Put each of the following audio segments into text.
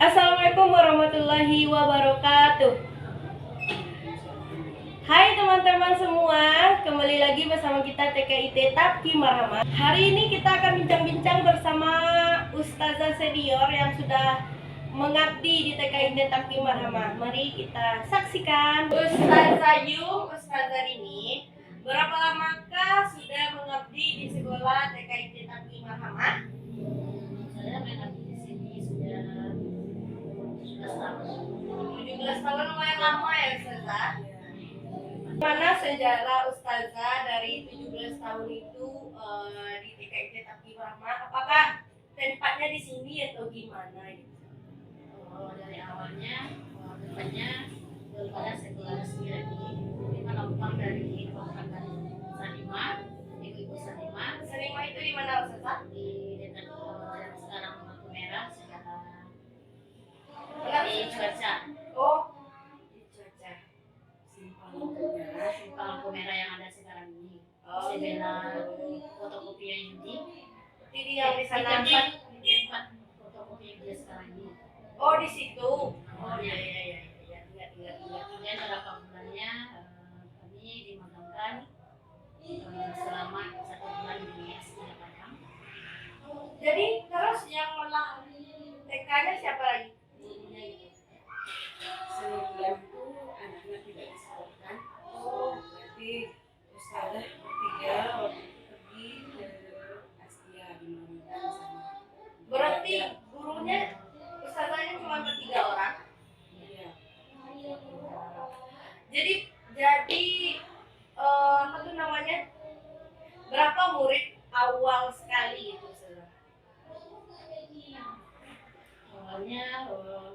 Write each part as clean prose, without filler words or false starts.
Assalamualaikum warahmatullahi wabarakatuh. Hai teman-teman semua, kembali lagi bersama kita TKIT Tapki Marhama. Hari ini kita akan bincang-bincang bersama Ustazah senior yang sudah mengabdi di TKIT Tapki Marhama. Mari kita saksikan. Ustazah Ustazah ini berapa lamakah sudah mengabdi di sekolah TKIT Tapki Marhama? Saya mengabdi di sini sudah 17 tahun. 17 tahun lumayan lama ya Ustazah. Mana sejarah Ustazah dari 17 tahun itu di TKIT Tapki Marhama? Apakah tempatnya di sini atau gimana gitu? Dari awalnya tempatnya daripada sekolah resmi lagi, kita numpang dari Kabupaten Sanima, Ibu Sanima. Sanima itu di mana Ustazah? Di dekat yang sekarang lampu merah, sekarang Di Cuaca. Oh, di Cuaca. Simpang lampu merah yang ada sekarang ini. Sebelah fotokopi yang ini. Jadi yang di sana Di tempat fotokopi yang dia sekarang ini. Oh, di situ. Oh iya. Kemudian beberapa bulannya kami dimagangkan selama 1 bulan di Astia Padang. Jadi terus yang melang TK-nya siapa lagi? Gurunya gitu. Sebelum itu anaknya tidak disekolahkan. Berarti Ustazah bertiga waktu itu pergi ke Astia dimanakan sama. Berarti gurunya Ustazahnya cuma bertiga orang. Iya. Jadi apa tuh namanya? Berapa murid awal sekali itu Ustazah? Awalnya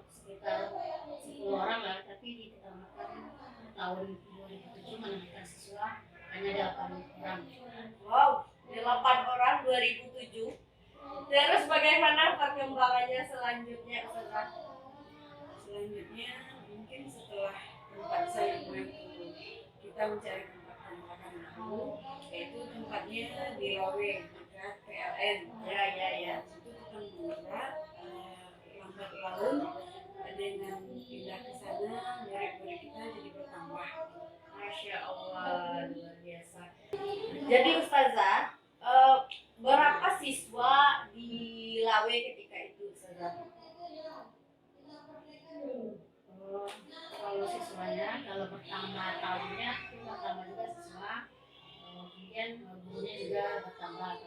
sekitar 10 orang lah, tapi ditambahkan tahun 2007 menambahkan siswa hanya 8 orang. Wow, 8 orang 2007. Terus bagaimana perkembangannya selanjutnya Ustazah? Selanjutnya mungkin setelah tempat saya mengaku kita mencari tempat penolakan baru, yaitu tempatnya di Lawe dekat PLN. Ya. Itu kita mengira lambat laun dengan pindah ke sana murid-murid kita jadi bertambah. Masya Allah, luar biasa. Jadi Ustazah, berapa siswa di Lawe ketika itu Ustazah? Kalau siswanya, kalau bertambah tahunnya itu bertambah juga siswa, kemudian gurunya juga bertambah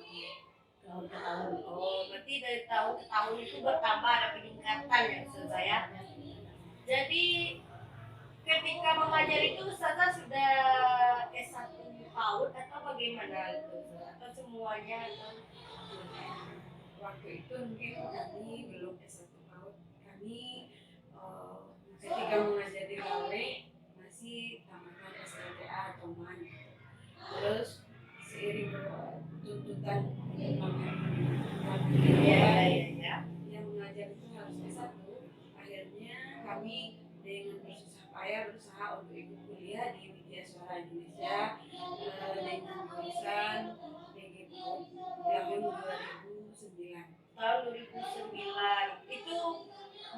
tahun ke tahun. Oh, berarti dari tahun ke tahun itu bertambah, ada peningkatan ya Ustazah ya. Jadi ketika mengajar itu Ustazah sudah S1 PAUD atau bagaimana itu? Atau semuanya atau Waktu itu mungkin kami belum S1 PAUD. Kami ketika mengajar di Lawe masih tamatan SLTA atau MAN. Terus seiring tuntutan perkembangan yang mengajar itu harus S1, akhirnya kami dengan bersusah payah berusaha untuk ikut kuliah di Widya Suara Indonesia dengan jurusan DG tahun 2009. tahun 2009 itu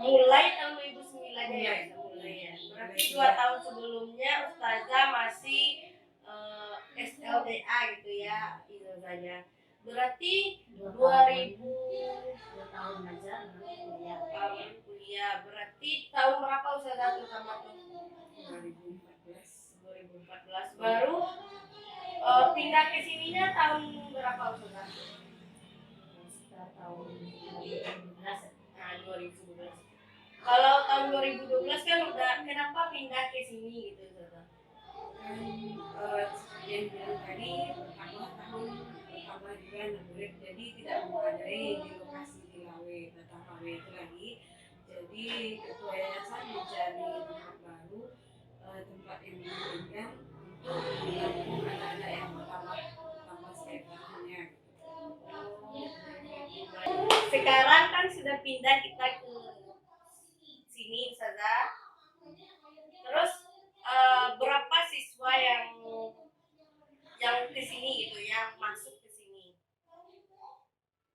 mulai tahun 2009 ya mulai ya. Berarti 2 tahun sebelumnya Ustazah masih SLTA gitu ya ijazahnya. Berarti 2000 2 tahun aja kuliah. tahun kuliah. Berarti tahun berapa Ustazah tuh sama tuh? 2014 baru pindah ke sininya tahun berapa Ustazah? Sekitar tahun 2012. Nah, 2012. Kalau tahun 2012 kan udah kenapa pindah ke sini gitu Ustazah? Yang bilang tadi bertambah juga murid, jadi tidak memadai di lokasi di Lawe, Batang Lawe itu lagi. Jadi ketua yayasan mencari tempat baru, tempat yang memungkinkan untuk menampung anak-anak yang tambah sekolahnya. Sekarang kan sudah pindah kita ke sini Ustazah. Terus berapa siswa yang ke sini gitu, yang masuk ke sini?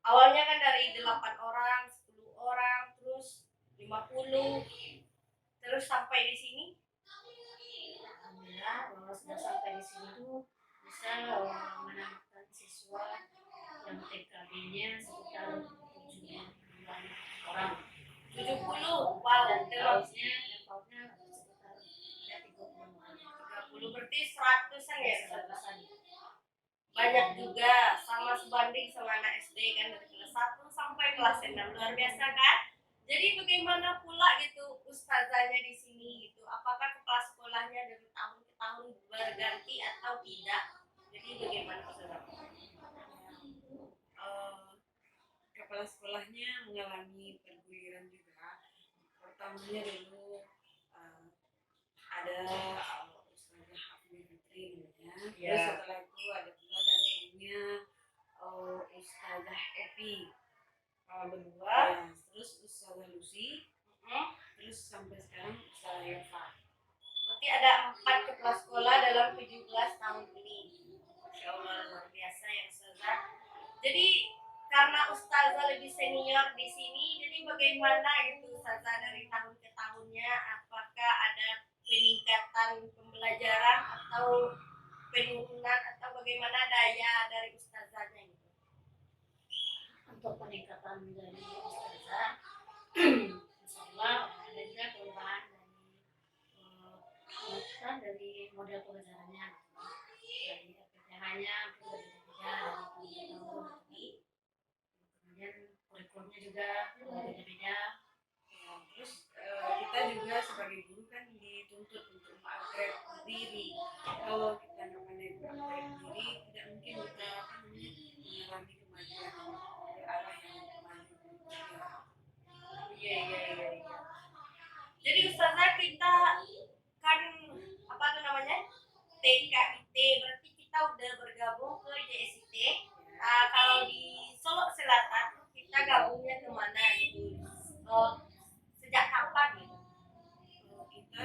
Awalnya kan dari 8 orang, 10 orang, terus 15 gunung terus sampai di sini? Alhamdulillah sudah sampai di sini tuh bisa menambahkan siswa yang TKB-nya sekitar 70 orang. 70, wow, Dan terus pautnya sekitar ya 30 orang. 30 berarti 100-an ya? 100-an. Banyak juga, sama sebanding sama anak SD kan, dari kelas 1 sampai kelas 6, luar biasa kan? Jadi bagaimana pula gitu ustazahnya di sini gitu? Apakah kepala sekolahnya dari tahun ke tahun berganti atau tidak? Jadi bagaimana ustazah? Eh, Kepala sekolahnya mengalami perguliran juga. Pertamanya dulu ada Ustazah Hafni Fitri namanya. Terus Ya. setelah itu ada pula gantinya Ustazah Epi. Berdua. Ya, terus Ustazah Lucy. Terus sampai sekarang Ustazah Eva. Berarti ada 4 kepala sekolah dalam 17 tahun ini. Masya Allah, luar biasa ya ustazah. Jadi karena ustazah lebih senior di sini, jadi bagaimana gitu ustazah dari tahun ke tahunnya? Apakah ada peningkatan pembelajaran atau penurunan atau bagaimana daya dari ustazahnya gitu? Untuk peningkatan dari ustazah insyaallah ada juga perubahan dari model pelajarannya, dari PPH-nya berbeda-beda dari tahun ke tahun, kemudian kurikulumnya juga berbeda-beda. Ya, terus kita juga sebagai guru kan dituntut untuk mengupgrade diri. Kalau kita nggak pandai mengupgrade diri, tidak mungkin kita mengalami kemajuan ke arah yang maju. Iya. Jadi ustazah kita kan apa tuh namanya TKIT, berarti kita udah bergabung ke JSIT. Kalau di Solo Selatan kita gabungnya kemana gitu? Sejak kapan gitu? Kita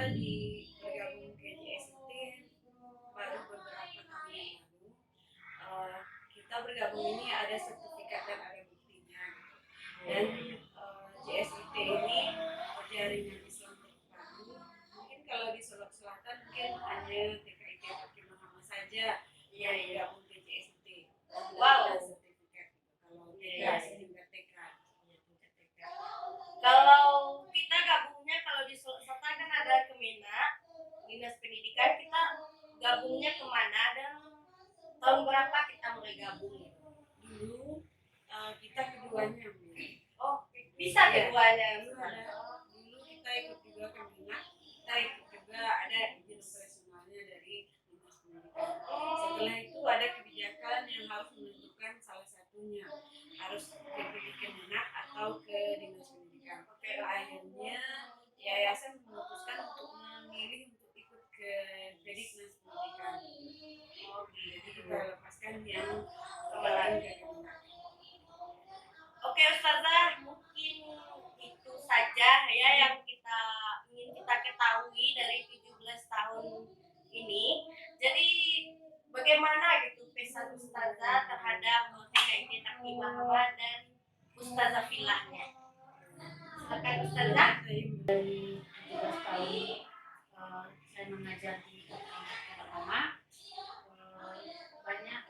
bergabung ke JST baru beberapa tahun yang lalu. Kita bergabung ini ada sertifikat dan ada buktinya. Dan JSIT ini jaringan Islam terpadu. Mungkin kalau di Solo Selatan mungkin hanya TKIT Fakih Muhammad saja yang bergabung ke JSIT. Wow. Ada sertifikat. Kalau tidak sertifikat TK. Kalau kita gabungnya kalau di Solo Selatan kan ada Kemenak, Dinas Pendidikan, kita gabungnya kemana dan tahun berapa kita mulai gabung? Dulu kita keduanya. Oh, bisa keduanya. Dulu kita ikut juga Kemenak, kita ikut juga ada izin operasionalnya dari Dinas Pendidikan. Setelah itu ada kebijakan yang harus menentukan salah satunya, harus ke Kemenak atau ke Dinas Pendidikan. Akhirnya yayasan memutuskan untuk memilih untuk ikut ke Dinas Pendidikan. Jadi kita lepaskan yang kembali ke Kemenak. Oke ustazah, mungkin itu saja ya yang ingin kita ketahui dari 17 tahun ini. Jadi bagaimana gitu pesan ustazah terhadap TKIT Takmi Muhammad dan Ustazah Filahnya? Silakan ustazah. Dari 17 tahun saya mengajar di pertama, banyak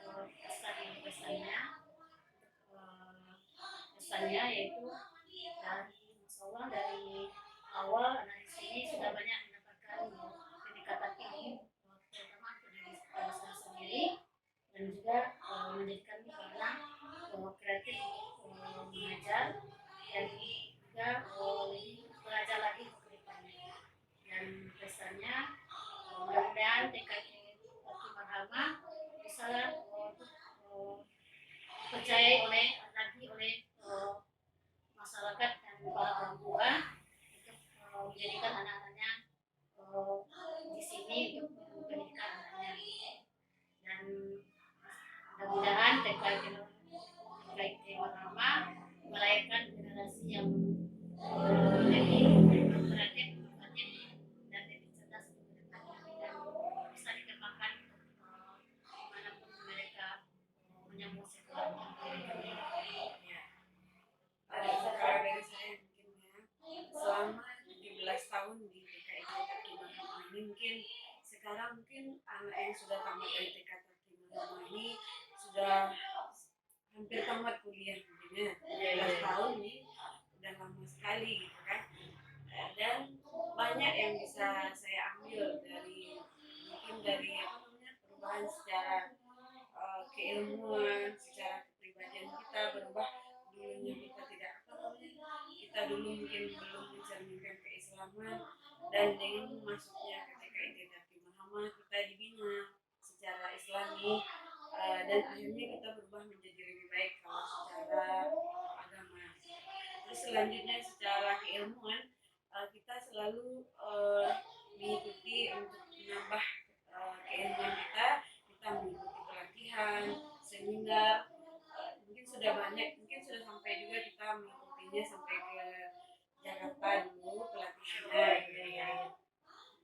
pesannya yaitu dari awal anak di sini sudah banyak mendapatkan peningkatan ilmu, terutama untuk diri saya sendiri, dan juga menjadikan anak kreatif mengajar dan juga lebih belajar lagi ke depannya. Dan pesannya mudah-mudahan TKIT Fakih Marhamah bisa dipercayai oleh masyarakat dan para orang tua untuk menjadikan anak-anaknya di sini untuk pendidikan anaknya. Dan mudah-mudahan TKIT Marhamah melahirkan generasi yang lebih kreatif, inovatif, dan lebih cerdas untuk depannya dan bisa yang sudah tamat dari TK Takti Marhamah ini sudah hampir tamat kuliah mungkin ya, 12 tahun nih, udah lama sekali gitu kan. Dan banyak yang bisa saya ambil dari mungkin dari apa namanya perubahan secara keilmuan, secara kepribadian kita berubah. Dulunya kita tidak apa namanya, kita dulu mungkin belum mencerminkan keislaman, dan dengan masuknya ketika itu Takti Marhamah kita dibina secara islami, dan akhirnya kita berubah menjadi lebih baik kalau secara agama. Terus selanjutnya secara keilmuan, kita selalu mengikuti untuk menambah keilmuan kita mengikuti pelatihan, seminar, mungkin sudah banyak, mungkin sudah sampai juga kita mengikutinya sampai ke Jakarta dulu pelatihannya.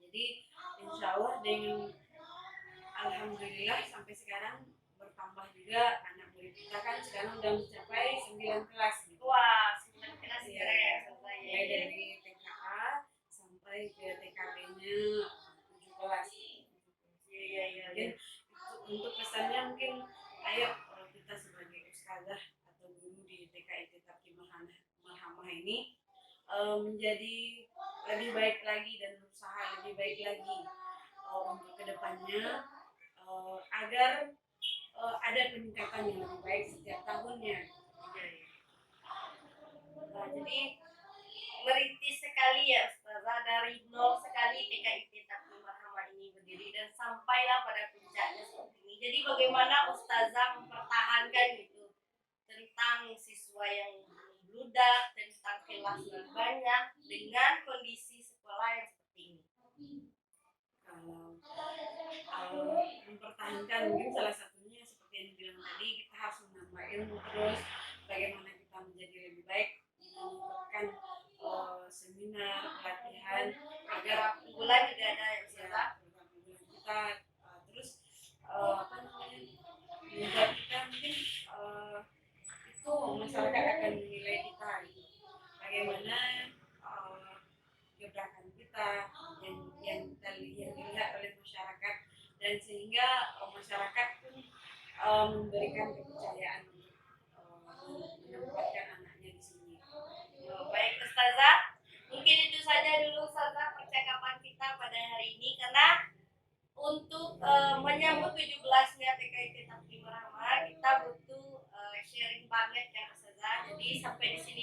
Jadi insya Allah dengan alhamdulillah sampai sekarang bertambah juga anak murid kita kan sekarang udah mencapai 9 kelas gitu. Wah, 9 kelas Iya, sekarang ya. mulai dari TKA sampai ke TKB-nya 7 kelas. Iya. Mungkin untuk pesannya mungkin ayo kita sebagai ustazah atau guru di TKIT Takti Marhamah ini menjadi lebih baik lagi dan berusaha lebih baik lagi untuk kedepannya, agar ada peningkatan yang lebih baik setiap tahunnya. Nah, jadi merintis sekali ya Ustazah, dari nol sekali TKIT Takti Marhamah ini berdiri dan sampailah pada puncaknya seperti ini. Jadi bagaimana Ustazah mempertahankan itu tentang siswa yang bludak, tentang kelas yang banyak dengan kondisi sekolah yang seperti ini. Kalau mempertahankan mungkin salah satunya seperti yang dibilang tadi, kita harus menambah ilmu terus, bagaimana kita menjadi lebih baik, melakukan seminar, pelatihan agar bulan juga ada ya Ustazah. bulan kita terus apa namanya membuat kita mungkin itu masyarakat akan menilai kita gitu. Bagaimana gebrakan kita yang dilihat oleh masyarakat, dan sehingga masyarakat pun memberikan kepercayaan untuk menempatkan anaknya di sini. Baik Ustazah, mungkin itu saja dulu Ustazah percakapan kita pada hari ini, karena untuk menyambut 17-nya TKIT Takti Marhamah kita butuh sharing banget kan Ustazah. Jadi sampai di sini